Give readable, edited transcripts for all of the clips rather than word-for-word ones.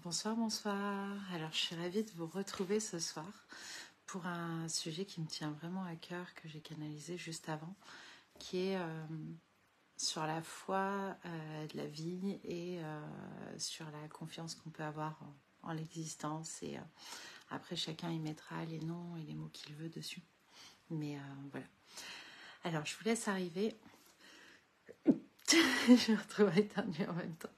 Bonsoir, bonsoir. Alors, je suis ravie de vous retrouver ce soir pour un sujet qui me tient vraiment à cœur, que j'ai canalisé juste avant, qui est sur la foi de la vie et sur la confiance qu'on peut avoir en l'existence. Et après, chacun y mettra les noms et les mots qu'il veut dessus. Mais voilà. Alors, je vous laisse arriver. Je me retrouve éternue en même temps.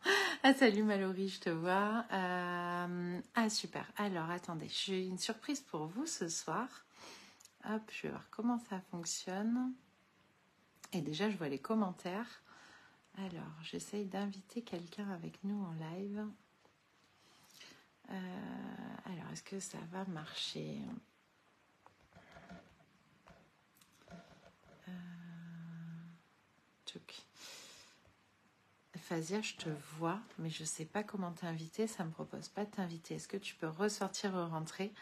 Ah, salut Mallory, je te vois. Ah, super. Alors, attendez, j'ai une surprise pour vous ce soir. Hop, je vais voir comment ça fonctionne. Et déjà, je vois les commentaires. Alors, j'essaye d'inviter quelqu'un avec nous en live. Alors, est-ce que ça va marcher? Tchouk. Fazia, je te vois, mais je ne sais pas comment t'inviter. Ça ne me propose pas de t'inviter. Est-ce que tu peux ressortir, rentrer?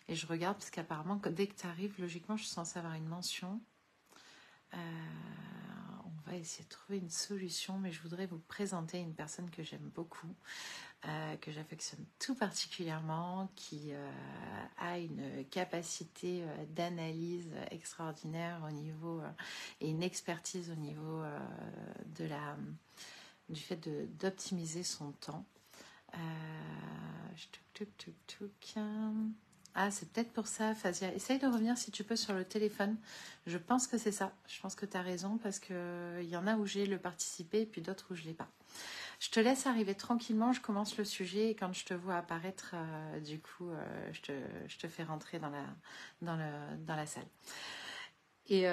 Et je regarde, parce qu'apparemment, dès que tu arrives, logiquement, je suis censée avoir une mention. On va essayer de trouver une solution, mais je voudrais vous présenter une personne que j'aime beaucoup, que j'affectionne tout particulièrement, qui a une capacité d'analyse extraordinaire au niveau et une expertise au niveau du fait d'optimiser son temps. Ah, c'est peut-être pour ça, Fazia. Essaye de revenir si tu peux sur le téléphone. Je pense que c'est ça. Je pense que tu as raison parce qu'il y en a où j'ai le participé et puis d'autres où je ne l'ai pas. Je te laisse arriver tranquillement. Je commence le sujet et quand je te vois apparaître, du coup, je te fais rentrer dans la salle. Et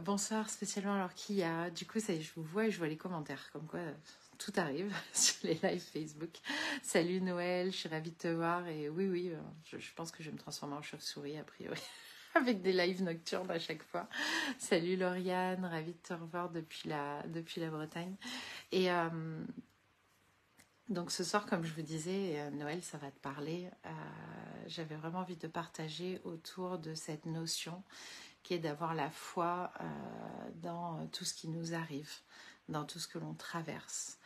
bonsoir spécialement alors qu'il y a, du coup, ça y est, je vous vois et je vois les commentaires, comme quoi tout arrive sur les lives Facebook. Salut Noël, je suis ravie de te voir et oui, je pense que je vais me transformer en chauve-souris a priori, avec des lives nocturnes à chaque fois. Salut Lauriane, ravie de te revoir depuis la Bretagne. Et donc ce soir, comme je vous disais, Noël, ça va te parler. J'avais vraiment envie de partager autour de cette notion qui est d'avoir la foi dans tout ce qui nous arrive, dans tout ce que l'on traverse.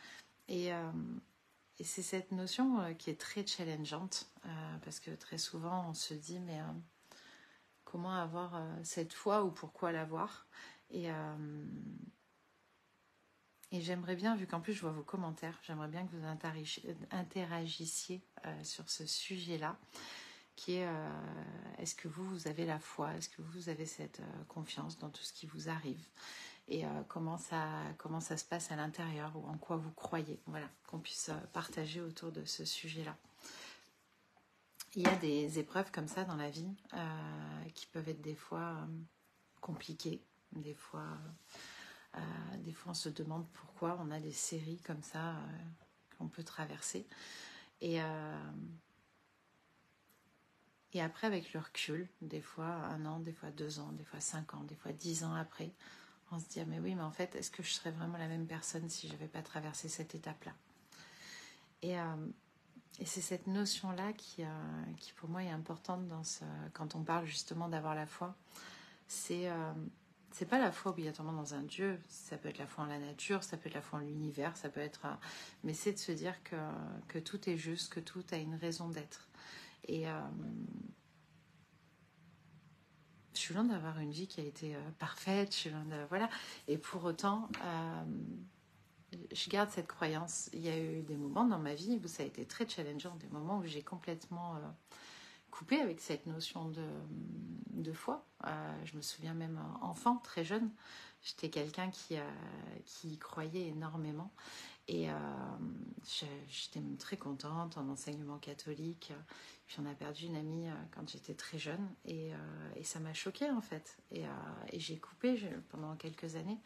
Et c'est cette notion qui est très challengeante, parce que très souvent on se dit mais comment avoir cette foi ou pourquoi l'avoir? Et j'aimerais bien, vu qu'en plus je vois vos commentaires, j'aimerais bien que vous interagissiez sur ce sujet-là, qui est est-ce que vous avez la foi? Est-ce que vous avez cette confiance dans tout ce qui vous arrive? Et comment ça se passe à l'intérieur ou en quoi vous croyez? Voilà, qu'on puisse partager autour de ce sujet-là. Il y a des épreuves comme ça dans la vie qui peuvent être des fois compliquées. Des fois, on se demande pourquoi on a des séries comme ça qu'on peut traverser. Et après, avec le recul, des fois 1 an, des fois 2 ans, des fois 5 ans, des fois 10 ans après, on se dit ah mais oui, mais en fait, est-ce que je serais vraiment la même personne si je n'avais pas traversé cette étape-là? Et c'est cette notion-là qui pour moi est importante quand on parle justement d'avoir la foi. C'est pas la foi obligatoirement dans un Dieu, ça peut être la foi en la nature, ça peut être la foi en l'univers, ça peut être... mais c'est de se dire que tout est juste, que tout a une raison d'être. Et je suis loin d'avoir une vie qui a été parfaite, je suis loin de... Voilà. Et pour autant... je garde cette croyance. Il y a eu des moments dans ma vie où ça a été très challengeant, des moments où j'ai complètement coupé avec cette notion de foi. Je me souviens même enfant, très jeune, j'étais quelqu'un qui y croyait énormément. Et j'étais même très contente en enseignement catholique. Puis on a perdu une amie quand j'étais très jeune. Et ça m'a choquée en fait. Et j'ai coupé pendant quelques années.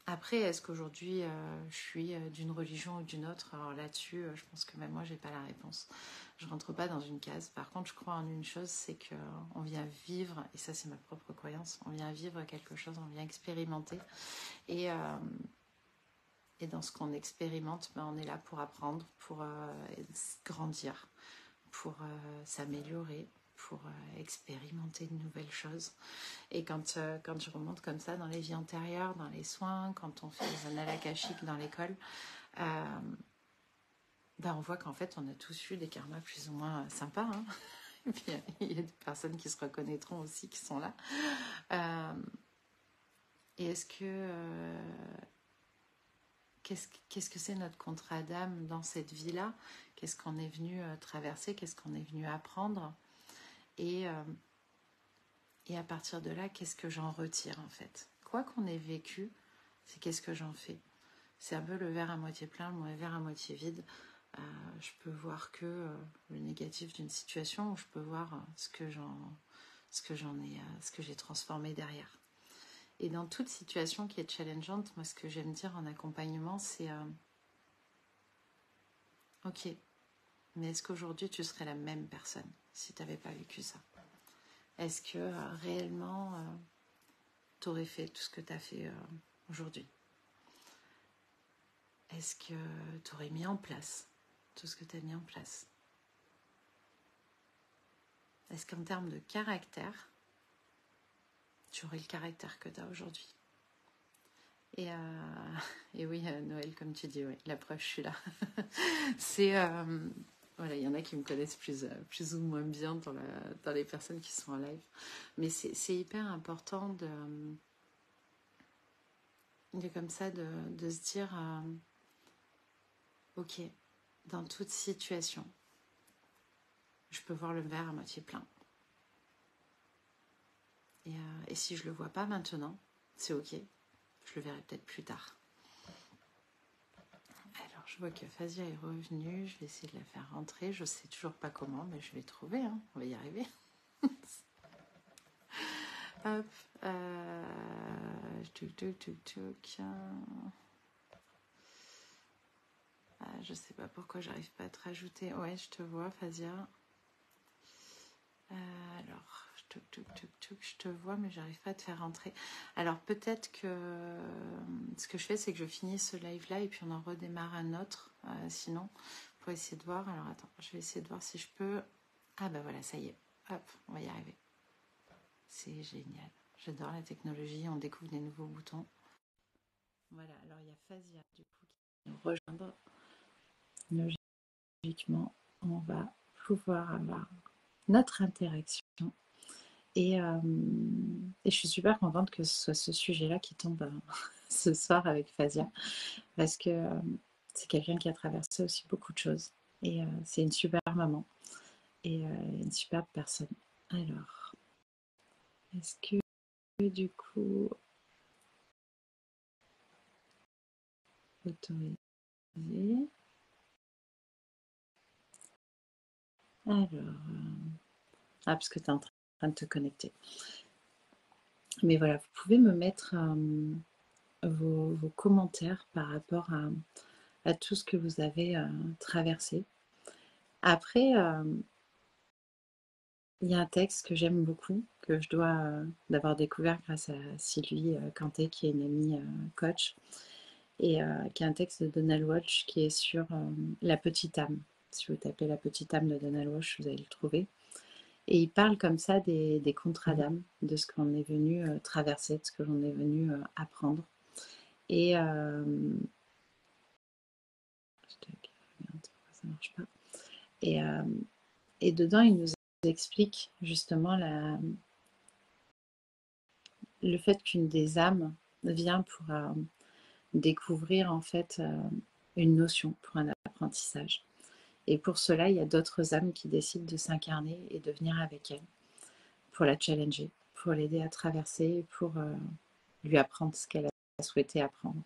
Après, est-ce qu'aujourd'hui je suis d'une religion ou d'une autre? Alors là-dessus, je pense que même moi, j'ai pas la réponse. Je rentre pas dans une case. Par contre, je crois en une chose, c'est qu'on vient vivre, et ça c'est ma propre croyance, on vient vivre quelque chose, on vient expérimenter. Et dans ce qu'on expérimente, on est là pour apprendre, pour grandir, pour s'améliorer, pour expérimenter de nouvelles choses. Et quand je remonte comme ça dans les vies antérieures, dans les soins, quand on fait les annales akashiques dans l'école, on voit qu'en fait, on a tous eu des karmas plus ou moins sympas. Hein. Et puis, il y a des personnes qui se reconnaîtront aussi qui sont là. Et est-ce que... qu'est-ce que c'est notre contrat d'âme dans cette vie-là? Qu'est-ce qu'on est venu traverser? Qu'est-ce qu'on est venu apprendre? Et à partir de là, qu'est-ce que j'en retire en fait? Quoi qu'on ait vécu, c'est qu'est-ce que j'en fais? C'est un peu le verre à moitié plein, le verre à moitié vide. Je peux voir que le négatif d'une situation, ou je peux voir ce que j'ai transformé derrière. Et dans toute situation qui est challengeante, moi ce que j'aime dire en accompagnement, c'est ok, mais est-ce qu'aujourd'hui tu serais la même personne si tu n'avais pas vécu ça? Est-ce que réellement tu aurais fait tout ce que tu as fait aujourd'hui? Est-ce que tu aurais mis en place tout ce que tu as mis en place? Est-ce qu'en termes de caractère, tu aurais le caractère que tu as aujourd'hui? Et oui, Noël, comme tu dis, ouais, la preuve, je suis là. C'est... voilà, il y en a qui me connaissent plus ou moins bien dans les personnes qui sont en live. Mais c'est hyper important comme ça de se dire ok, dans toute situation, je peux voir le verre à moitié plein. Et si je le vois pas maintenant, c'est ok, je le verrai peut-être plus tard. Alors, je vois que Fazia est revenue, je vais essayer de la faire rentrer. Je sais toujours pas comment, mais je vais trouver, hein. On va y arriver. Hop, je sais pas pourquoi j'arrive pas à te rajouter. Ouais, je te vois, Fazia. Alors, je te vois, mais j'arrive pas à te faire rentrer. Alors, peut-être que ce que je fais, c'est que je finis ce live-là et puis on en redémarre un autre. Sinon, pour essayer de voir. Alors, attends, je vais essayer de voir si je peux. Ah, bah voilà, ça y est. Hop, on va y arriver. C'est génial. J'adore la technologie, on découvre des nouveaux boutons. Voilà, alors il y a Fazia du coup qui va nous rejoindre. Logiquement, on va pouvoir avoir notre interaction. Et je suis super contente que ce soit ce sujet-là qui tombe ce soir avec Fazia, parce que c'est quelqu'un qui a traversé aussi beaucoup de choses. Et c'est une super maman et une superbe personne. Alors, est-ce que du coup, autoriser? Alors, parce que tu es en train de te connecter. Mais voilà, vous pouvez me mettre vos commentaires par rapport à tout ce que vous avez traversé. Après, il y a un texte que j'aime beaucoup, que je dois d'avoir découvert grâce à Sylvie Canté, qui est une amie coach, et qui est un texte de Donald Walsh qui est sur la petite âme. Si vous tapez la petite âme de Donald Walsh, vous allez le trouver. Et il parle comme ça des contrats d'âme, de ce qu'on est venu traverser, de ce que l'on est venu apprendre. Et ça marche pas. Et dedans, il nous explique justement le fait qu'une des âmes vient pour découvrir en fait une notion, pour un apprentissage. Et pour cela, il y a d'autres âmes qui décident de s'incarner et de venir avec elle pour la challenger, pour l'aider à traverser, pour lui apprendre ce qu'elle a souhaité apprendre.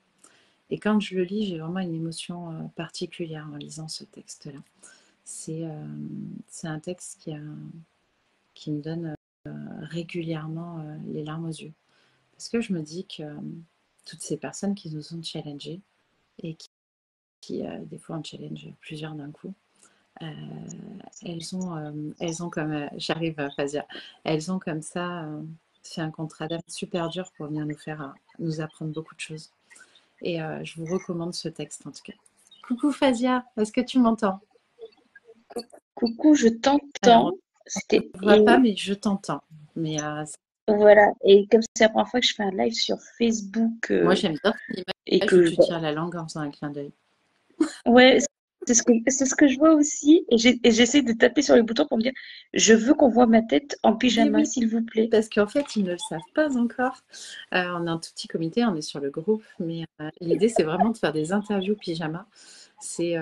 Et quand je le lis, j'ai vraiment une émotion particulière en lisant ce texte-là. C'est un texte qui me donne régulièrement les larmes aux yeux. Parce que je me dis que toutes ces personnes qui nous ont challengés et qui des fois on challenge plusieurs d'un coup, elles ont comme, j'arrive à Fazia, elles ont comme ça fait un contrat d'âme super dur pour venir nous apprendre beaucoup de choses. Et je vous recommande ce texte en tout cas. Coucou Fazia, est-ce que tu m'entends? Coucou, je t'entends. Je ne vois pas, mais je t'entends. Mais voilà, et comme c'est la première fois que je fais un live sur Facebook moi j'aime bien ton image et où que tu tires la langue en faisant un clin d'œil. ouais, C'est ce que je vois aussi. Et j'essaie de taper sur les boutons pour me dire, je veux qu'on voit ma tête en Mais pyjama, oui, s'il vous plaît. parce qu'en fait, ils ne le savent pas encore. On a un tout petit comité, on est sur le groupe, mais l'idée, c'est vraiment de faire des interviews pyjama. C'est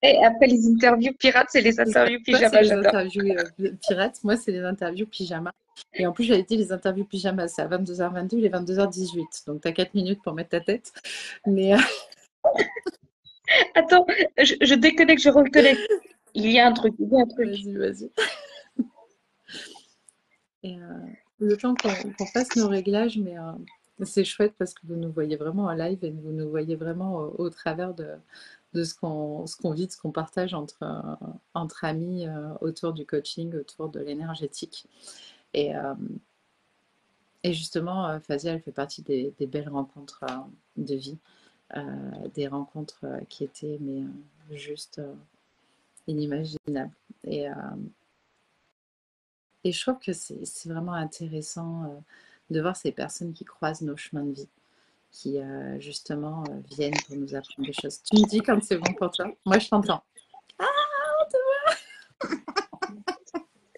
Et après les interviews pirates, c'est les interviews toi, c'est pyjama, les j'adore. interviews pirates, moi, c'est les interviews pyjama. Et en plus, j'avais dit les interviews pyjama, c'est à 22h22, il est 22h18. Donc, tu as 4 minutes pour mettre ta tête. Mais Attends, je déconnecte, je reconnecte. Il y a un truc, il y a un truc. vas-y, vas-y. Et le temps qu'on fasse nos réglages, mais c'est chouette parce que vous nous voyez vraiment en live et vous nous voyez vraiment au travers de ce qu'on vit, de ce qu'on partage entre amis autour du coaching, autour de l'énergétique. Et, et justement, Fazia, elle fait partie des belles rencontres de vie, des rencontres qui étaient mais, juste inimaginables. Et je trouve que c'est vraiment intéressant de voir ces personnes qui croisent nos chemins de vie, qui justement viennent pour nous apprendre des choses. Tu me dis quand c'est bon pour toi? Moi, je t'entends.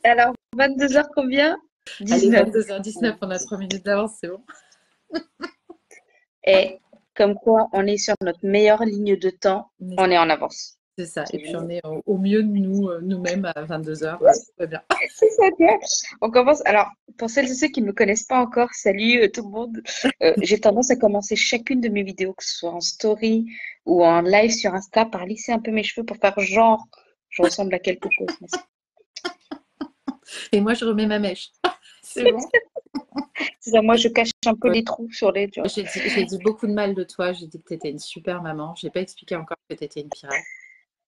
Alors, 22h combien? Allez, 19. 22h19, on a 3 minutes d'avance, c'est bon. Et comme quoi, on est sur notre meilleure ligne de temps, Mais on est en avance. c'est ça. Et puis, on est au mieux de nous-mêmes à 22h. Tout va bien. C'est ça, tu vois. On commence. Alors, pour celles et ceux qui ne me connaissent pas encore, salut tout le monde. J'ai tendance à commencer chacune de mes vidéos, que ce soit en story ou en live sur Insta, par lisser un peu mes cheveux pour faire genre, je ressemble à quelque chose. Et moi, je remets ma mèche. C'est bon. C'est ça, moi, je cache un peu les trous sur les. Tu vois. J'ai dit beaucoup de mal de toi. J'ai dit que tu étais une super maman. Je n'ai pas expliqué encore que tu étais une pirate.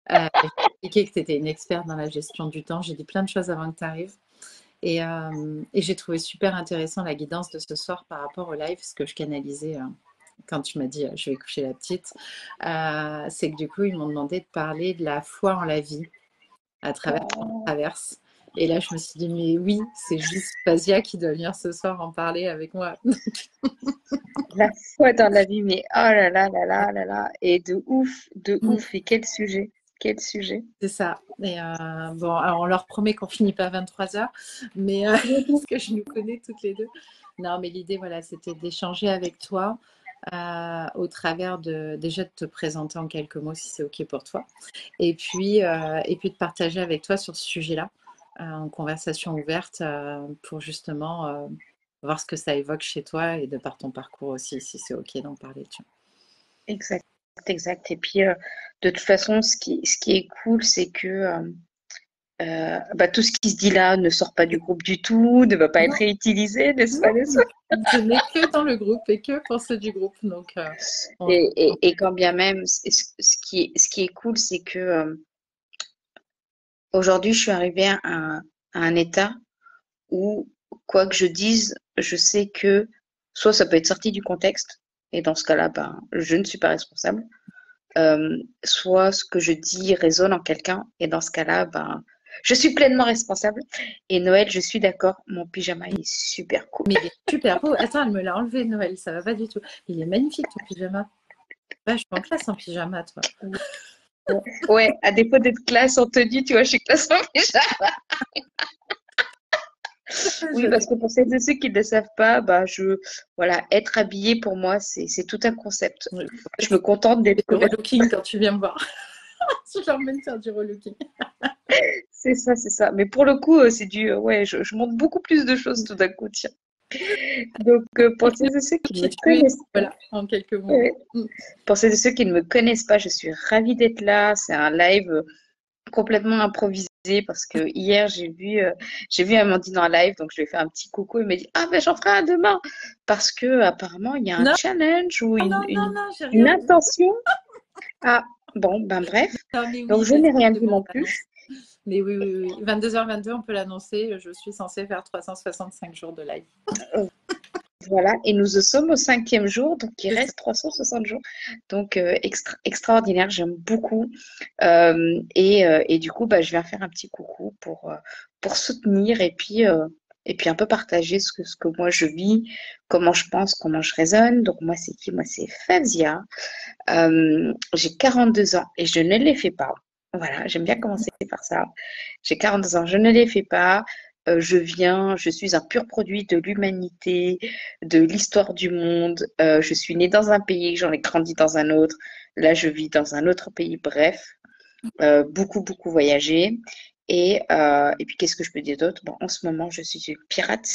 J'ai expliqué que tu étais une experte dans la gestion du temps. J'ai dit plein de choses avant que tu arrives. Et j'ai trouvé super intéressant la guidance de ce soir par rapport au live, ce que je canalisais quand tu m'as dit je vais coucher la petite. C'est que du coup, ils m'ont demandé de parler de la foi en la vie à travers ce qu'on traverse. Et là, je me suis dit, mais oui, c'est juste Fazia qui doit venir ce soir en parler avec moi. La foi dans la vie, mais oh là là là là là là. Et de ouf. Et quel sujet, quel sujet. C'est ça. Et bon, alors on leur promet qu'on finit pas à 23h, mais parce que je nous connais toutes les deux. Non, mais l'idée, voilà, c'était d'échanger avec toi au travers déjà de te présenter en quelques mots si c'est OK pour toi. Et puis de partager avec toi sur ce sujet-là, en conversation ouverte, pour justement voir ce que ça évoque chez toi et de par ton parcours aussi, si c'est OK d'en parler. Tu vois. Exact, exact. Et puis, de toute façon, ce qui est cool, c'est que bah, tout ce qui se dit là ne sort pas du groupe du tout, ne va pas être Non, réutilisé, n'est-ce pas, non, n'est-ce pas? je n'ai que dans le groupe et que pour ceux du groupe. Donc, Et quand bien même, ce qui est cool, c'est que aujourd'hui, je suis arrivée à un état où, quoi que je dise, je sais que soit ça peut être sorti du contexte, et dans ce cas-là, ben, je ne suis pas responsable, soit ce que je dis résonne en quelqu'un, et dans ce cas-là, ben, je suis pleinement responsable. Et Noël, je suis d'accord, mon pyjama est super cool. mais il est super beau. Attends, elle me l'a enlevé, Noël, ça va pas du tout. Il est magnifique ton pyjama. Ouais, je suis en classe en pyjama, toi. Ouais, à défaut d'être classe en tenue, tu vois, je suis classe en pyjama. Oui, parce que pour celles et ceux qui ne le savent pas, bah, voilà, être habillé pour moi, c'est tout un concept. Oui. Je me contente d'être Le couverte. relooking quand tu viens me voir. Je l'emmène faire du relooking. C'est ça, c'est ça. Mais pour le coup, c'est ouais, je montre beaucoup plus de choses tout d'un coup, tiens. Donc, pour celles et ceux qui ne Qui me tu es, connaissent pas, voilà, en quelques mots. ouais, pour celles et ceux qui ne me connaissent pas, je suis ravie d'être là. C'est un live complètement improvisé parce que hier, j'ai vu Amandine en live, donc je lui ai fait un petit coucou. Elle m'a dit, ah ben j'en ferai un demain parce que apparemment il y a un Non, challenge ou non, une, non, une, non, j'ai une rien dit. intention. Ah, bon, ben bref. Non, mais Donc oui, je n'ai rien c'est dit bon, non on l'annonce. plus. Mais oui, oui, oui. 22h22, on peut l'annoncer. Je suis censée faire 365 jours de live. Voilà, et nous en sommes au 5e jour, donc il reste 360 jours. Donc extraordinaire, j'aime beaucoup. Et du coup, bah, je viens faire un petit coucou pour soutenir et puis et puis un peu partager ce que moi je vis, comment je pense, comment je raisonne. Donc moi, c'est qui? Moi, c'est Fazia. J'ai 42 ans et je ne les fais pas. Voilà, j'aime bien commencer par ça. J'ai 42 ans, je ne les fais pas. Je suis un pur produit de l'humanité, de l'histoire du monde. Je suis née dans un pays, j'en ai grandi dans un autre. Là, je vis dans un autre pays. Bref, beaucoup, beaucoup voyagé. Et puis, qu'est-ce que je peux dire d'autre? Bon, en ce moment, je suis une pirate.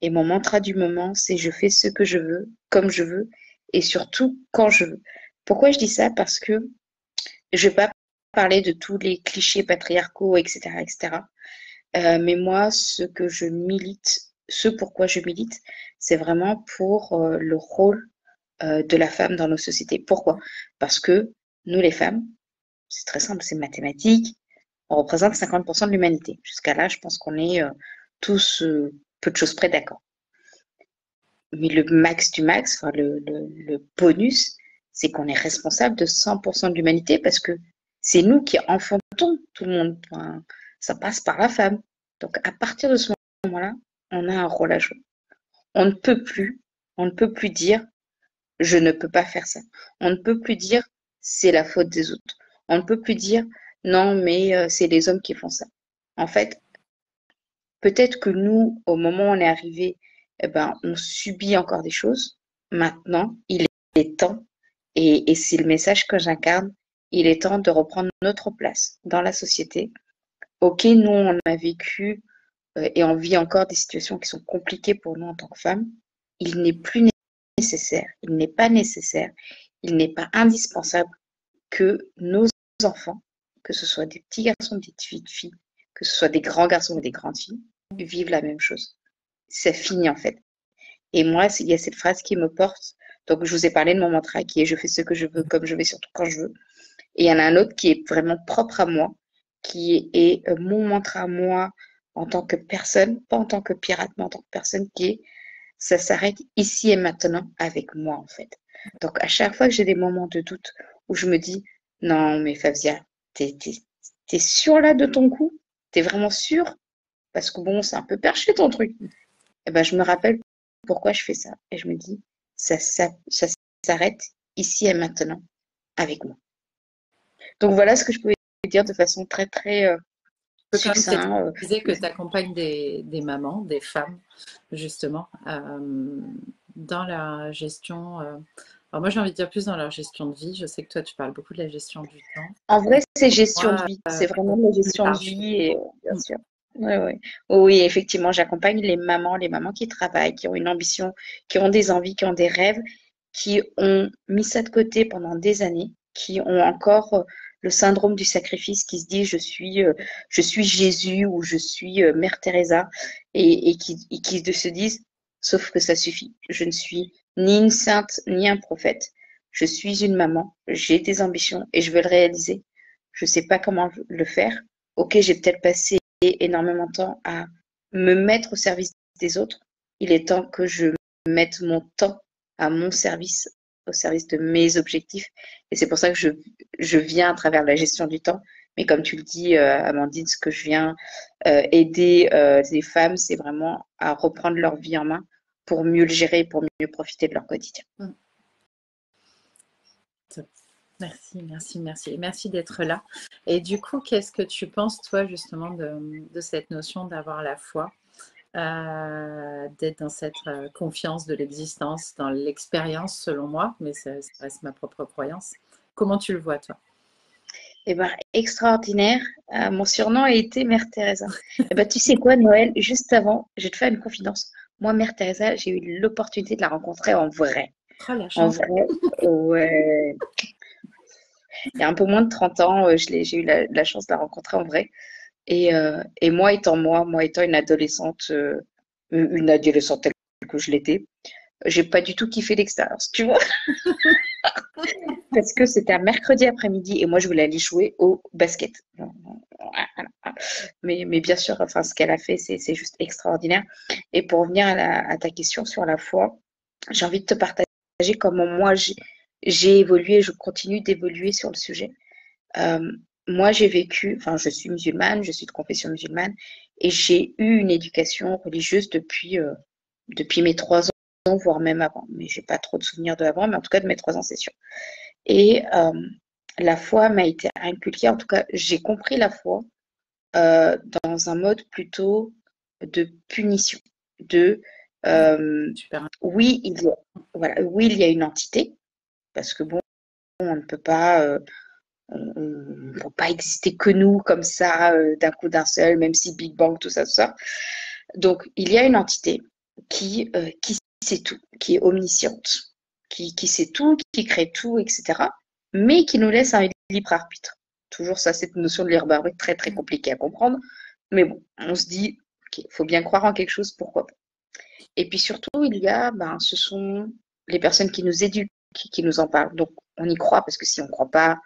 Et mon mantra du moment, c'est je fais ce que je veux, comme je veux, et surtout quand je veux. Pourquoi je dis ça? Parce que je vais pas parler de tous les clichés patriarcaux, etc., etc. Mais moi, ce pourquoi je milite, c'est vraiment pour le rôle de la femme dans nos sociétés. Pourquoi? Parce que nous, les femmes, c'est très simple, c'est mathématique, on représente 50% de l'humanité. Jusqu'à là, je pense qu'on est tous peu de choses près d'accord. Mais le max du max, enfin, le bonus, c'est qu'on est responsable de 100% de l'humanité parce que c'est nous qui enfantons tout le monde. Enfin, ça passe par la femme. Donc, à partir de ce moment-là, on a un rôle à jouer. On ne peut plus, on ne peut plus dire je ne peux pas faire ça. On ne peut plus dire c'est la faute des autres. On ne peut plus dire non, mais c'est les hommes qui font ça. En fait, peut-être que nous, au moment où on est arrivé, eh ben, on subit encore des choses. Maintenant, il est temps, et c'est le message que j'incarne, il est temps de reprendre notre place dans la société. Ok, nous, on a vécu et on vit encore des situations qui sont compliquées pour nous en tant que femmes. Il n'est plus nécessaire, il n'est pas nécessaire, il n'est pas indispensable que nos enfants, que ce soit des petits garçons, des petites filles, que ce soit des grands garçons ou des grandes filles, vivent la même chose. Ça finit en fait. Et moi, il y a cette phrase qui me porte. Donc, je vous ai parlé de mon mantra qui est je fais ce que je veux, comme je veux, surtout quand je veux. Et il y en a un autre qui est vraiment propre à moi, qui est mon mantra à moi en tant que personne, pas en tant que pirate, mais en tant que personne qui est ça s'arrête ici et maintenant avec moi en fait. Donc, à chaque fois que j'ai des moments de doute où je me dis non, mais Fabia, t'es sûre là de ton coup? T'es vraiment sûre? Parce que bon, c'est un peu perché ton truc. Et ben, je me rappelle pourquoi je fais ça. Et je me dis, ça s'arrête ici et maintenant avec moi. Donc voilà ce que je pouvais dire de façon très, très Je peux quand même peut-être succincte. préciser que tu accompagnes des mamans, des femmes, justement, dans la gestion. Alors moi, j'ai envie de dire plus dans leur gestion de vie. Je sais que toi, tu parles beaucoup de la gestion du temps. En vrai, c'est gestion de Moi, vie. C'est vraiment de la plus gestion de large. vie et bien sûr. Ouais, ouais. Oui, effectivement, j'accompagne les mamans qui travaillent, qui ont une ambition, qui ont des envies, qui ont des rêves, qui ont mis ça de côté pendant des années, qui ont encore le syndrome du sacrifice, qui se dit je suis Jésus ou je suis Mère Teresa et qui se disent sauf que ça suffit. Je ne suis ni une sainte ni un prophète. Je suis une maman, j'ai des ambitions et je veux le réaliser. Je ne sais pas comment le faire. Ok, j'ai peut-être passé énormément de temps à me mettre au service des autres. Il est temps que je mette mon temps à mon service, au service de mes objectifs. Et c'est pour ça que je viens à travers la gestion du temps. Mais comme tu le dis, Amandine, ce que je viens aider les femmes, c'est vraiment à reprendre leur vie en main pour mieux le gérer, pour mieux profiter de leur quotidien. Merci, merci, merci. Merci d'être là. Et du coup, qu'est-ce que tu penses, toi, justement, de cette notion d'avoir la foi, d'être dans cette confiance de l'existence, dans l'expérience, selon moi, mais ça reste ma propre croyance. Comment tu le vois, toi? Eh ben, extraordinaire. Mon surnom a été Mère Teresa. Eh ben, tu sais quoi, Noël, juste avant, je vais te faire une confidence. Moi, Mère Teresa, j'ai eu l'opportunité de la rencontrer en vrai. Oh, la En chance. vrai, ouais. Il y a un peu moins de 30 ans, j'ai eu la chance de la rencontrer en vrai. Et moi étant une adolescente telle que je l'étais, j'ai pas du tout kiffé l'expérience, tu vois, parce que c'était un mercredi après-midi et moi je voulais aller jouer au basket. Mais bien sûr, enfin, ce qu'elle a fait, c'est juste extraordinaire. Et pour revenir à ta question sur la foi, j'ai envie de te partager comment moi j'ai évolué, je continue d'évoluer sur le sujet. Moi, j'ai vécu, enfin, je suis musulmane, je suis de confession musulmane, Et j'ai eu une éducation religieuse depuis mes 3 ans, voire même avant. Mais j'ai pas trop de souvenirs de avant, mais en tout cas de mes 3 ans, c'est sûr. Et la foi m'a été inculquée, en tout cas, j'ai compris la foi dans un mode plutôt de punition, de Super. oui, voilà, oui, il y a une entité, parce que bon, on ne peut pas, on peut pas exister que nous comme ça, d'un coup d'un seul, même si Big Bang, tout ça, tout ça. Donc, il y a une entité qui sait tout, qui est omnisciente, qui sait tout, qui crée tout, etc., mais qui nous laisse un libre arbitre. Toujours ça, cette notion de libre arbitre très, très compliquée à comprendre. Mais bon, on se dit, il faut bien croire en quelque chose, pourquoi pas. Et puis surtout, ce sont les personnes qui nous éduquent, qui nous en parlent. Donc, on y croit, parce que si on ne croit pas,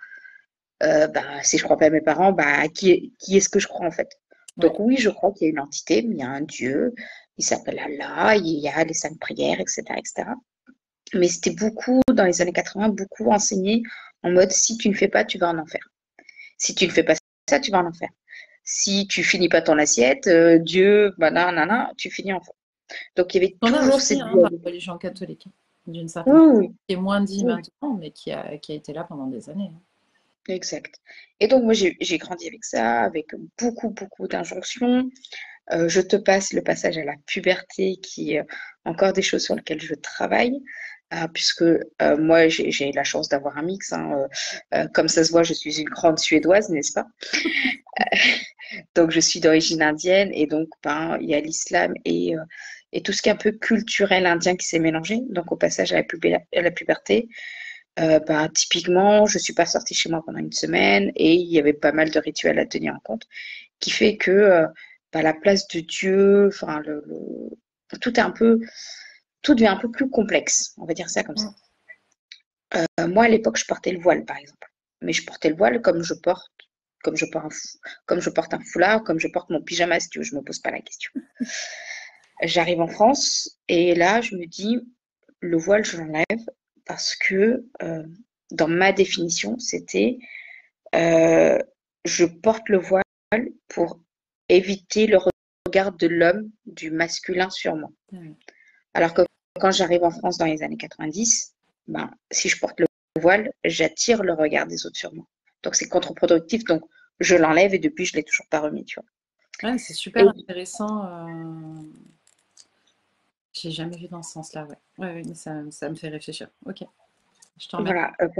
si je ne crois pas à mes parents, à qui est-ce que je crois en fait? Ouais. Donc oui, je crois qu'il y a une entité, il y a un Dieu, il s'appelle Allah, il y a les 5 prières, etc., etc. Mais c'était beaucoup, dans les années 80, beaucoup enseigné en mode si tu ne fais pas, tu vas en enfer. Si tu ne fais pas ça, tu vas en enfer. Si tu finis pas ton assiette, Dieu, tu finis en enfer. Donc il y avait On a toujours aussi cette dans la dualité. religion catholique, d'une Oui, certaine oui, oui. qui est moins dit Oui, maintenant, mais qui a été là pendant des années. exact. Et donc moi j'ai grandi avec ça, avec beaucoup, beaucoup d'injonctions. Je te passe le passage à la puberté qui est encore des choses sur lesquelles je travaille, puisque moi j'ai la chance d'avoir un mix, hein, comme ça se voit, je suis une grande Suédoise, n'est-ce pas? Donc je suis d'origine indienne et donc il y a l'islam et tout ce qui est un peu culturel indien qui s'est mélangé. Donc au passage à la puberté, typiquement, je suis pas sortie chez moi pendant une semaine et il y avait pas mal de rituels à tenir en compte, qui fait que la place de Dieu, tout est tout devient un peu plus complexe, on va dire ça comme ça. Mm. Moi, à l'époque, je portais le voile, par exemple. Mais je portais le voile comme je porte un foulard, comme je porte mon pyjama, si tu veux, je me pose pas la question. J'arrive en France et là, je me dis, le voile, je l'enlève parce que dans ma définition, c'était euh, je porte le voile pour éviter le regard de l'homme, du masculin sur moi. Mm. Alors que quand j'arrive en France dans les années 90, si je porte le voile, j'attire le regard des autres sur moi. Donc c'est contre-productif. Donc je l'enlève et depuis, je ne l'ai toujours pas remis, tu vois. Ouais, c'est super Et intéressant. J'ai jamais vu dans ce sens-là, ouais. Ouais, ouais, mais ça me fait réfléchir. Ok, je t'en remercie. voilà,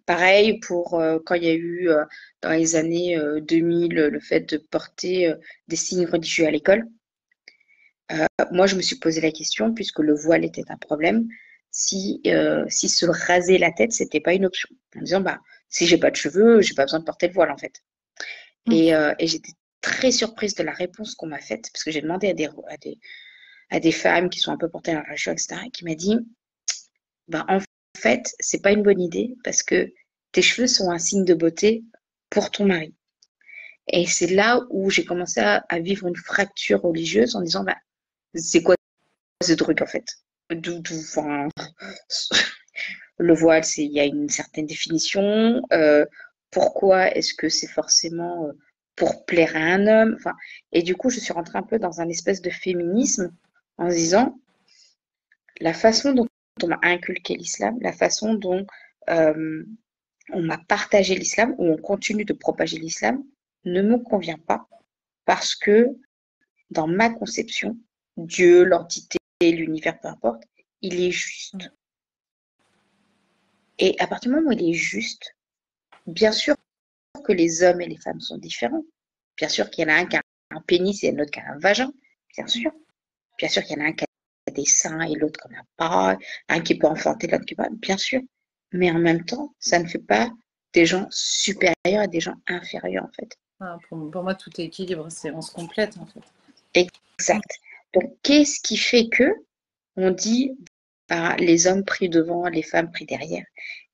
pareil pour quand il y a eu dans les années 2000 le fait de porter des signes religieux à l'école. Moi, je me suis posé la question, puisque le voile était un problème, si se raser la tête, c'était pas une option. En disant, si j'ai pas de cheveux, j'ai pas besoin de porter le voile, en fait. Mm. Et j'étais très surprise de la réponse qu'on m'a faite, parce que j'ai demandé à des femmes qui sont un peu portées dans la religion, etc., et qui m'a dit, en fait, c'est pas une bonne idée, parce que tes cheveux sont un signe de beauté pour ton mari. Et c'est là où j'ai commencé à vivre une fracture religieuse en disant, c'est quoi ce truc, en fait? Enfin, le voile, il y a une certaine définition. Pourquoi est-ce que c'est forcément pour plaire à un homme? Enfin, et du coup, je suis rentrée un peu dans un espèce de féminisme en se disant la façon dont on m'a inculqué l'islam, la façon dont euh, on m'a partagé l'islam, ou on continue de propager l'islam, ne me convient pas parce que dans ma conception, Dieu, l'entité, l'univers, peu importe, il est juste. Et à partir du moment où il est juste, bien sûr que les hommes et les femmes sont différents. Bien sûr qu'il y en a un qui a un pénis et l'autre qui a un vagin. Bien sûr. Bien sûr qu'il y en a un qui a des seins et l'autre qui n'en a pas. Un qui peut enfanter, l'autre qui peut pas. Bien sûr. Mais en même temps, ça ne fait pas des gens supérieurs et des gens inférieurs, en fait. Ah, pour moi, tout est équilibre, on se complète en fait. Exact. Donc, qu'est-ce qui fait que on dit les hommes pris devant, les femmes pris derrière?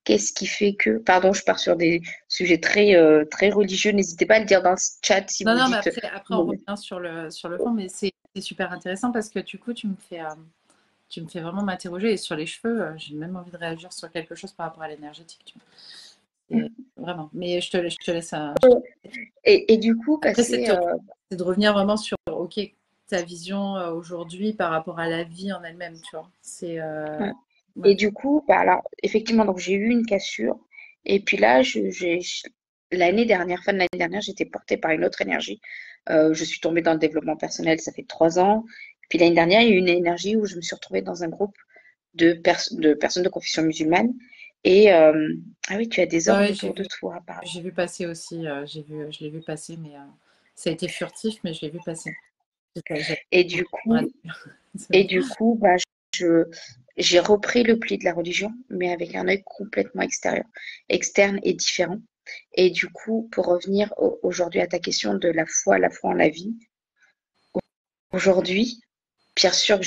Qu'est-ce qui fait que, pardon, je pars sur des sujets très religieux, n'hésitez pas à le dire dans le chat si Non, vous non, mais dites. après on revient sur le fond, mais c'est super intéressant parce que du coup, tu me fais vraiment m'interroger. Et sur les cheveux, j'ai même envie de réagir sur quelque chose par rapport à l'énergétique. Vraiment. Mais je te laisse. Et du coup, Après, passer. c'est de revenir vraiment sur provoqué ta vision aujourd'hui par rapport à la vie en elle-même, tu vois. C'est Ouais. Et ouais. du coup, bah alors, effectivement, donc j'ai eu une cassure. Et puis là, l'année dernière, fin de l'année dernière, j'étais portée par une autre énergie. Je suis tombée dans le développement personnel, ça fait 3 ans. Puis l'année dernière, il y a eu une énergie où je me suis retrouvée dans un groupe de personnes de confession musulmane. Et ah oui, tu as des orbes Ouais, autour de toi, apparemment. j'ai vu passer aussi, je l'ai vu passer, mais ça a été furtif, mais je l'ai vu passer. J'ai- Et du Ouais, coup, bah, je, j'ai repris le pli de la religion, mais avec un œil complètement externe et différent. Et du coup, pour revenir aujourd'hui à ta question de la foi en la vie, aujourd'hui, bien sûr que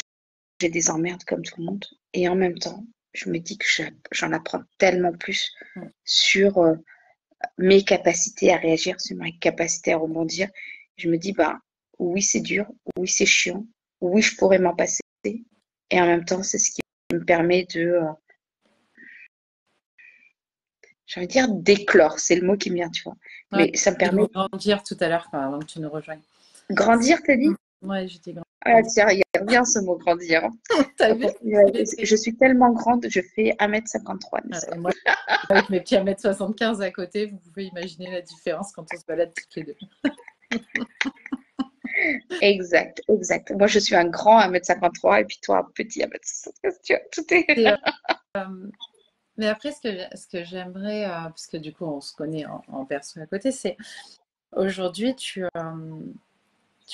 j'ai des emmerdes comme tout le monde, et en même temps, je me dis que j'en apprends tellement plus ouais. sur mes capacités à réagir, sur ma capacité à rebondir. Je me dis, bah, oui, c'est dur, oui, c'est chiant, oui, je pourrais m'en passer, et en même temps, c'est ce qui me permet j'ai envie de dire d'éclore, c'est le mot qui me vient, tu vois. Ouais, Mais ça me j'ai dit le permet mot grandir tout à l'heure, avant que tu nous rejoignes. de grandir, t'as dit? Ouais, j'ai dit Ah, grandir. tiens, il revient ce mot grandir. T'as vu? Je suis tellement grande, je fais 1,53 m, n'est-ce Et pas? moi, avec mes petits 1,75 m à côté, vous pouvez imaginer la différence quand on se balade toutes les deux. Exact, exact. Moi, je suis un grand 1,53 m et puis toi, un petit 1,73 m. Tu vois, tout est. Et, mais après, ce que j'aimerais, parce que du coup, on se connaît en perso à côté, c'est aujourd'hui, tu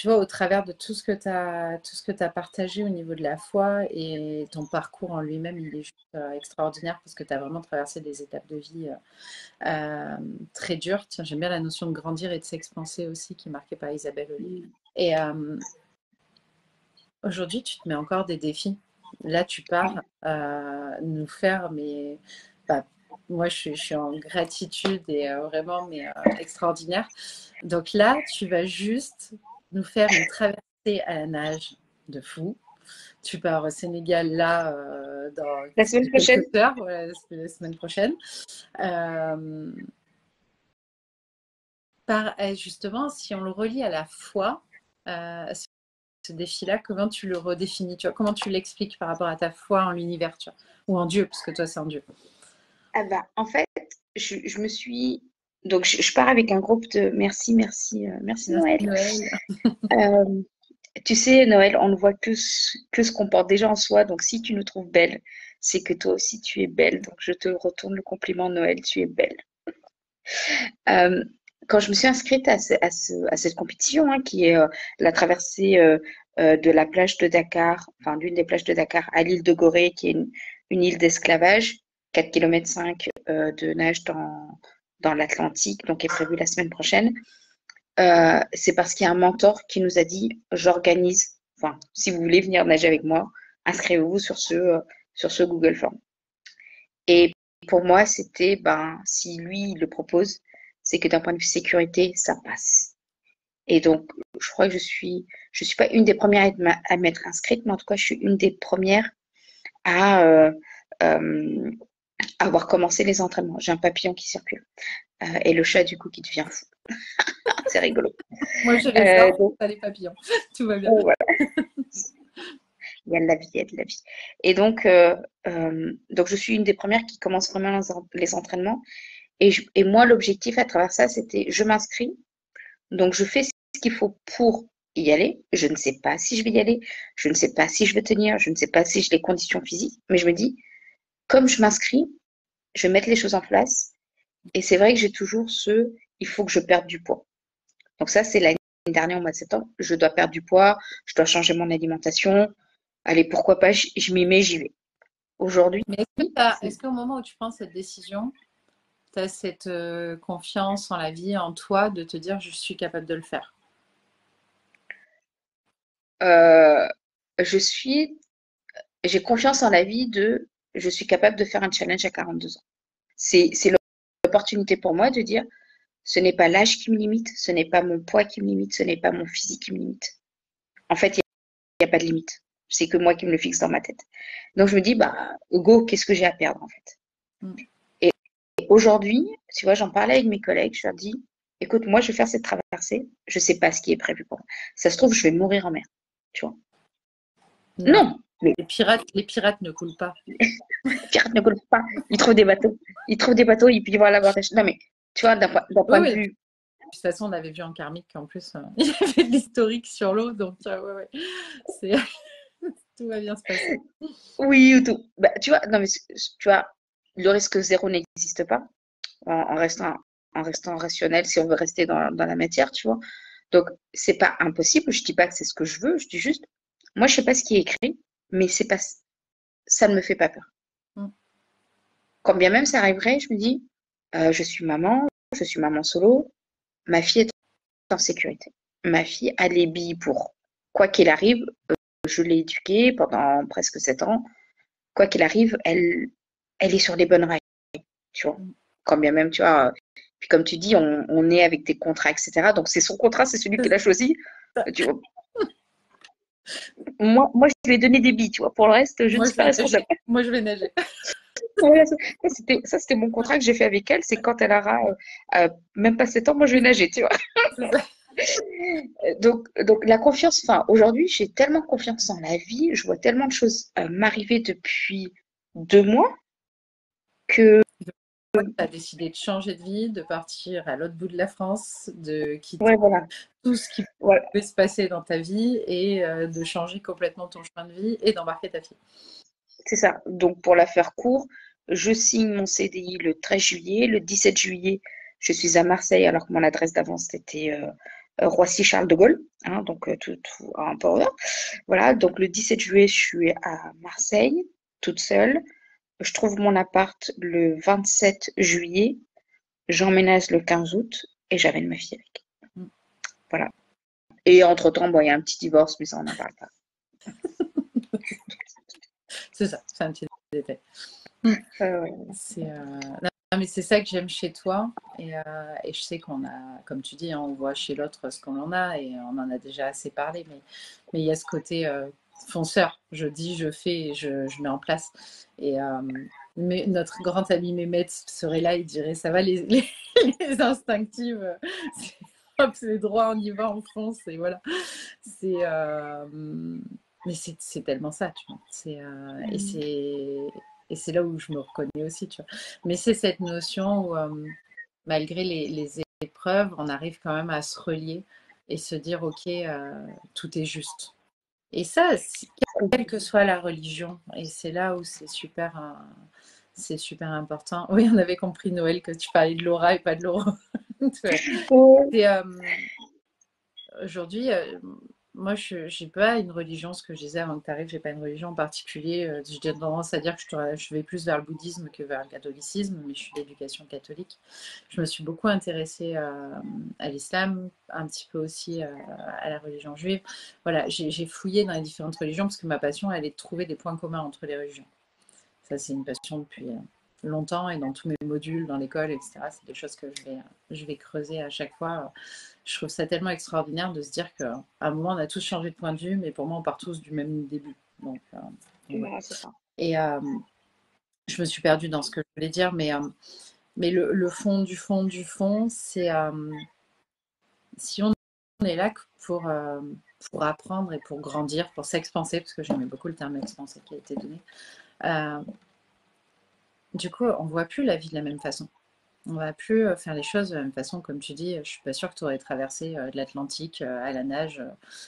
vois, au travers de tout ce que tu as partagé au niveau de la foi et ton parcours en lui-même, il est juste extraordinaire parce que tu as vraiment traversé des étapes de vie très dures. Tiens, j'aime bien la notion de grandir et de s'expanser aussi, qui est marquée par Isabelle Olive. Et aujourd'hui, tu te mets encore des défis. Là, tu pars nous faire, mais bah, moi, je suis en gratitude et vraiment, mais extraordinaire. Donc là, tu vas juste nous faire une traversée à la nage de fou. Tu pars au Sénégal là dans La semaine prochaine? quelques heures, voilà, c'est la semaine prochaine. Euh, justement, si on le relie à la foi, ce défi-là, comment tu le redéfinis, tu vois, comment tu l'expliques par rapport à ta foi en l'univers, tu vois, ou en Dieu, parce que toi, c'est en Dieu. Ah bah, en fait, je me suis. Donc, je pars avec un groupe de. Merci, merci, merci Merci Noël. Noël. Euh, Tu sais, Noël, on ne voit que ce qu'on porte déjà en soi. Donc, si tu nous trouves belle, c'est que toi aussi tu es belle. Donc, je te retourne le compliment, Noël, tu es belle. Euh, Quand je me suis inscrite à cette compétition, hein, qui est la traversée de la plage de Dakar, enfin, d'une des plages de Dakar à l'île de Gorée, qui est une île d'esclavage, 4,5 km de nage dans l'Atlantique, donc est prévue la semaine prochaine. C'est parce qu'il y a un mentor qui nous a dit, j'organise, enfin, si vous voulez venir nager avec moi, inscrivez-vous sur ce Google Form. Et pour moi, c'était, ben, si lui, il le propose, c'est que d'un point de vue sécurité, ça passe. Et donc, je crois que je suis pas une des premières à m'être inscrite, mais en tout cas, je suis une des premières à euh, avoir commencé les entraînements. J'ai un papillon qui circule et le chat, du coup, qui devient fou. C'est rigolo. Moi, j'ai les arbres, Donc, pas les papillons. Tout va bien. voilà. Il y a de la vie, il y a de la vie. Et donc je suis une des premières qui commence vraiment les entraînements. Et moi, l'objectif à travers ça, c'était je m'inscris, donc je fais ce qu'il faut pour y aller. Je ne sais pas si je vais y aller, je ne sais pas si je vais tenir, je ne sais pas si j'ai les conditions physiques, mais je me dis, comme je m'inscris, je vais mettre les choses en place. Et c'est vrai que j'ai toujours il faut que je perde du poids. Donc ça, c'est l'année dernière au mois de septembre. Je dois perdre du poids, je dois changer mon alimentation. Allez, pourquoi pas, je m'y mets, j'y vais. Aujourd'hui, Mais est-ce qu'au moment où tu prends cette décision, tu as cette confiance en la vie, en toi, de te dire je suis capable de le faire? euh, je suis, j'ai confiance en la vie je suis capable de faire un challenge à 42 ans. C'est l'opportunité pour moi de dire, ce n'est pas l'âge qui me limite, ce n'est pas mon poids qui me limite, ce n'est pas mon physique qui me limite. En fait, il n'y a pas de limite. C'est que moi qui me le fixe dans ma tête. Donc je me dis, bah, go, qu'est-ce que j'ai à perdre en fait? Mm. Et aujourd'hui, tu vois, j'en parlais avec mes collègues, je leur dis, écoute, moi, je vais faire cette traversée. Je sais pas ce qui est prévu pour moi. Ça se trouve, je vais mourir en mer. Tu vois. Non, Non, mais les pirates ne coulent pas. les pirates ne coulent pas. Ils trouvent des bateaux. Ils trouvent des bateaux et puis voilà. Non, mais tu vois, d'un Oui, point de oui. De vue. toute façon, on avait vu en karmique qu'en plus, il y avait de l'historique sur l'eau, donc ouais, ouais. C'est... tout va bien se passer. Oui, ou tout. Bah, tu vois, non, mais tu vois, le risque zéro n'existe pas en restant, en restant rationnel si on veut rester dans la matière, tu vois. Donc, c'est pas impossible. Je dis pas que c'est ce que je veux. Je dis juste, moi, je sais pas ce qui est écrit, mais c'est pas, ça ne me fait pas peur. Mm. Quand bien même ça arriverait, je me dis, je suis maman solo, ma fille est en sécurité. Ma fille a les billes pour. Quoi qu'il arrive, je l'ai éduquée pendant presque 7 ans. Quoi qu'il arrive, elle est sur les bonnes rails, tu vois. Mm. Quand bien même, tu vois, puis comme tu dis, on est avec des contrats, etc. Donc c'est son contrat, c'est celui qu'elle a choisi. Tu vois. Moi, je lui ai donné des billes, tu vois. Pour le reste, je ne Moi, suis je pas vais nager. responsable. Moi, je vais nager. Voilà, ça, c'était mon contrat que j'ai fait avec elle. C'est quand elle aura même pas 7 ans, moi je vais nager, tu vois. C'est ça. Donc la confiance, enfin, aujourd'hui, j'ai tellement confiance en la vie, je vois tellement de choses m'arriver depuis 2 mois que, Tu as décidé de changer de vie, de partir à l'autre bout de la France, de quitter ouais, voilà, tout ce qui voilà, pouvait se passer dans ta vie et de changer complètement ton chemin de vie et d'embarquer ta fille. c'est ça. Donc pour la faire court, je signe mon CDI le 13 juillet. Le 17 juillet, je suis à Marseille alors que mon adresse d'avant c'était Roissy-Charles de Gaulle, hein, donc tout un peu là. Voilà, donc le 17 juillet, je suis à Marseille, toute seule. Je trouve mon appart le 27 juillet. J'emménage le 15 août et j'amène ma fille avec. Mm. Voilà. Et entre-temps, bon, il y a un petit divorce, mais ça, on n'en parle pas. C'est ça, c'est un petit détail. Mm. Ouais. C'est non, mais c'est ça que j'aime chez toi et je sais qu'on a, comme tu dis, hein, on voit chez l'autre ce qu'on en a et on en a déjà assez parlé, mais il y a ce côté fonceur. Je dis, je fais, et je mets en place. Et mais notre grand ami Mehmet serait là, il dirait, ça va les instinctives, hop, c'est droit, on y va, on fonce et voilà. C'est mais c'est tellement ça, tu vois. Et c'est là où je me reconnais aussi, tu vois. Mais c'est cette notion où, malgré les épreuves, on arrive quand même à se relier et se dire, OK, tout est juste. Et ça, quelle que soit la religion, et c'est là où c'est super important. Oui, on avait compris, Noël, que tu parlais de Laura et pas de Laura. Ouais. C'est, aujourd'hui, moi, je n'ai pas une religion, ce que je disais avant que tu arrives, je n'ai pas une religion en particulier. J'ai tendance à dire que je vais plus vers le bouddhisme que vers le catholicisme, mais je suis d'éducation catholique. Je me suis beaucoup intéressée à l'islam, un petit peu aussi à la religion juive. Voilà, j'ai fouillé dans les différentes religions parce que ma passion, elle est de trouver des points communs entre les religions. Ça, c'est une passion depuis longtemps et dans tous mes modules, dans l'école, etc. C'est des choses que je vais creuser à chaque fois. Je trouve ça tellement extraordinaire de se dire qu'à un moment, on a tous changé de point de vue, mais pour moi, on part tous du même début. Donc, ouais. Ouais, c'est ça. Et je me suis perdue dans ce que je voulais dire, mais le fond du fond du fond, c'est si on est là pour apprendre et pour grandir, pour s'expanser, parce que j'aimais beaucoup le terme expanser qui a été donné. Euh, du coup, on ne voit plus la vie de la même façon. On ne va plus faire les choses de la même façon. Comme tu dis, je ne suis pas sûre que tu aurais traversé de l'Atlantique à la nage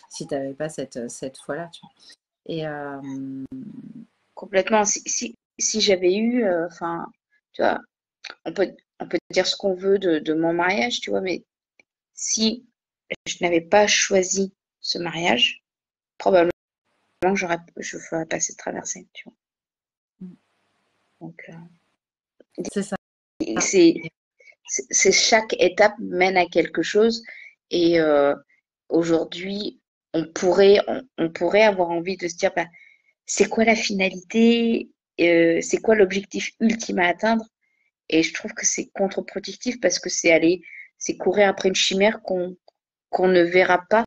si tu n'avais pas cette foi-là. Tu vois. Et Complètement. Si j'avais eu, enfin, tu vois, on peut dire ce qu'on veut de mon mariage, tu vois, mais si je n'avais pas choisi ce mariage, probablement je ferais pas cette traversée, tu vois. Donc, c'est ça. c'est, c'est chaque étape mène à quelque chose et aujourd'hui, on pourrait avoir envie de se dire, bah, c'est quoi la finalité, c'est quoi l'objectif ultime à atteindre? Et je trouve que c'est contre-productif parce que c'est courir après une chimère qu'on ne verra pas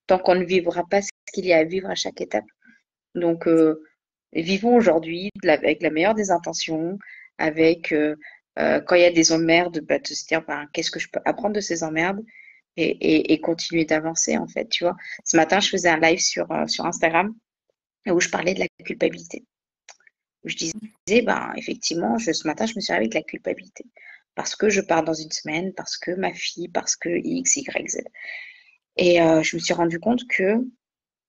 tant qu'on ne vivra pas ce qu'il y a à vivre à chaque étape. Donc, vivons aujourd'hui avec la meilleure des intentions, avec Quand il y a des emmerdes, bah, de se dire ben, qu'est-ce que je peux apprendre de ces emmerdes et continuer d'avancer en fait, tu vois. Ce matin, je faisais un live sur Instagram où je parlais de la culpabilité. Où je disais, ben, effectivement, ce matin, je me suis réveillée avec la culpabilité. Parce que je pars dans une semaine, parce que ma fille, parce que X, Y, Z. Et je me suis rendu compte que,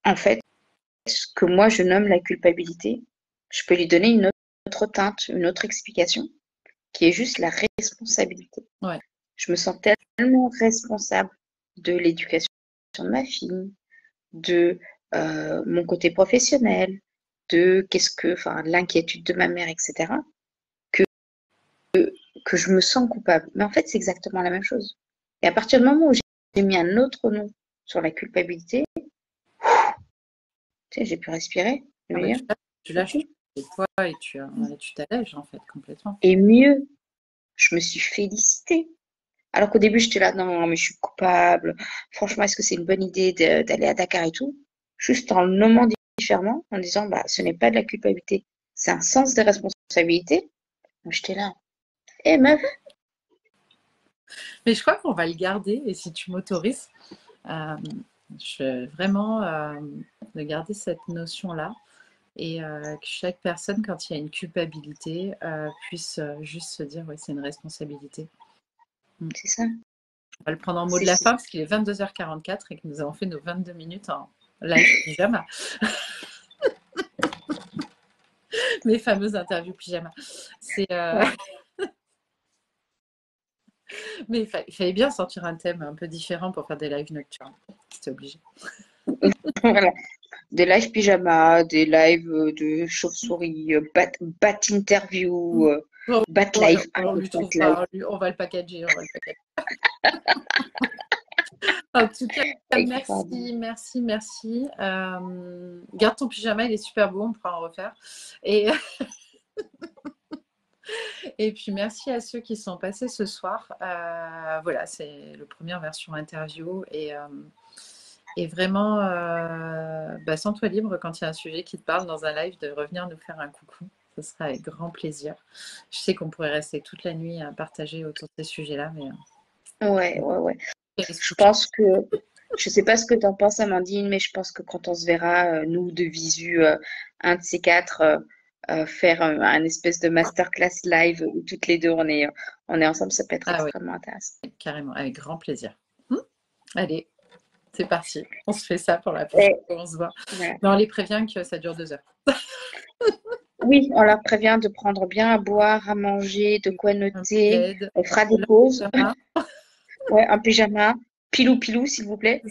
en fait, ce que moi je nomme la culpabilité, je peux lui donner une autre teinte, une autre explication, qui est juste la responsabilité. Ouais. Je me sens tellement responsable de l'éducation de ma fille, de mon côté professionnel, de l'inquiétude de ma mère, etc., que je me sens coupable. Mais en fait, c'est exactement la même chose. Et à partir du moment où j'ai mis un autre nom sur la culpabilité, tu sais, j'ai pu respirer. Ah bah, tu lâches tes poids et tu t'allèges en fait complètement. Et mieux, je me suis félicitée. Alors qu'au début, j'étais là, non, mais je suis coupable. Franchement, est-ce que c'est une bonne idée d'aller à Dakar et tout? Juste en le nommant différemment, en disant, bah, ce n'est pas de la culpabilité, c'est un sens de responsabilité. Donc, j'étais là. Eh meuf, Mais je crois qu'on va le garder et si tu m'autorises, je vais vraiment de garder cette notion-là et que chaque personne, quand il y a une culpabilité, puisse juste se dire, oui, c'est une responsabilité. c'est ça. On va le prendre en mot de la fin parce qu'il est 22h44 et que nous avons fait nos 22 minutes en live pyjama. Mes fameuses interviews pyjama. Mais il fallait bien sortir un thème un peu différent pour faire des lives nocturnes. C'était obligé. Voilà. Des lives pyjama, des lives de chauve-souris, bat interview, bat live. On lui trouve pas, on va le packager. En tout cas, merci. Garde ton pyjama, il est super beau, on pourra en refaire. Et puis merci à ceux qui sont passés ce soir. Voilà, c'est la première version interview et vraiment, sens-toi libre quand il y a un sujet qui te parle dans un live de revenir nous faire un coucou. Ce sera avec grand plaisir. Je sais qu'on pourrait rester toute la nuit à partager autour de ces sujets-là, mais Ouais. Je pense que, je sais pas ce que tu en penses, Amandine, mais je pense que quand on se verra, nous, de visu, un de ces quatre, faire un espèce de masterclass live où toutes les deux on est ensemble, ça peut être extrêmement intéressant. Carrément, avec grand plaisir. Allez, c'est parti. On se fait ça pour la prochaine fois, on se voit. Voilà. Mais on les prévient que ça dure 2 heures. Oui, on leur prévient de prendre bien à boire, à manger, de quoi noter. On fera des pauses. Ouais, un pyjama. Pilou, s'il vous plaît.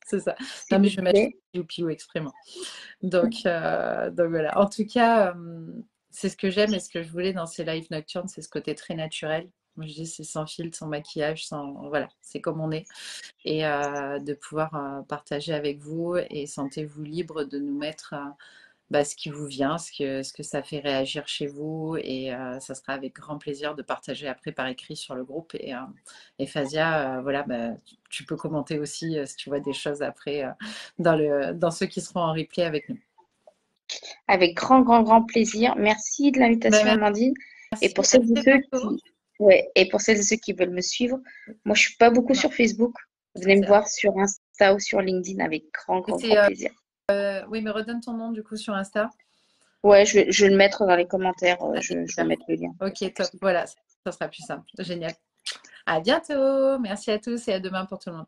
C'est ça. Non, mais je vais mettre pilou exprès. Donc voilà. En tout cas, c'est ce que j'aime et ce que je voulais dans ces lives nocturnes, c'est ce côté très naturel. Moi, je dis c'est sans filtre, sans maquillage, voilà, c'est comme on est. Et de pouvoir partager avec vous et sentez-vous libre de nous mettre ce qui vous vient, ce que ça fait réagir chez vous. Et ça sera avec grand plaisir de partager après par écrit sur le groupe. Et Fazia, voilà, tu peux commenter aussi si tu vois des choses après dans ceux qui seront en replay avec nous. Avec grand plaisir. Merci de l'invitation, Amandine. Merci. Et pour celles et ceux qui veulent me suivre, moi je suis pas beaucoup sur Facebook. Venez me voir sur Insta ou sur LinkedIn avec grand plaisir. Oui, mais redonne ton nom du coup sur Insta. Ouais, je vais le mettre dans les commentaires. Je vais mettre le lien. Ok, top. Voilà, ça sera plus simple. Génial. À bientôt. Merci à tous et à demain pour tout le monde.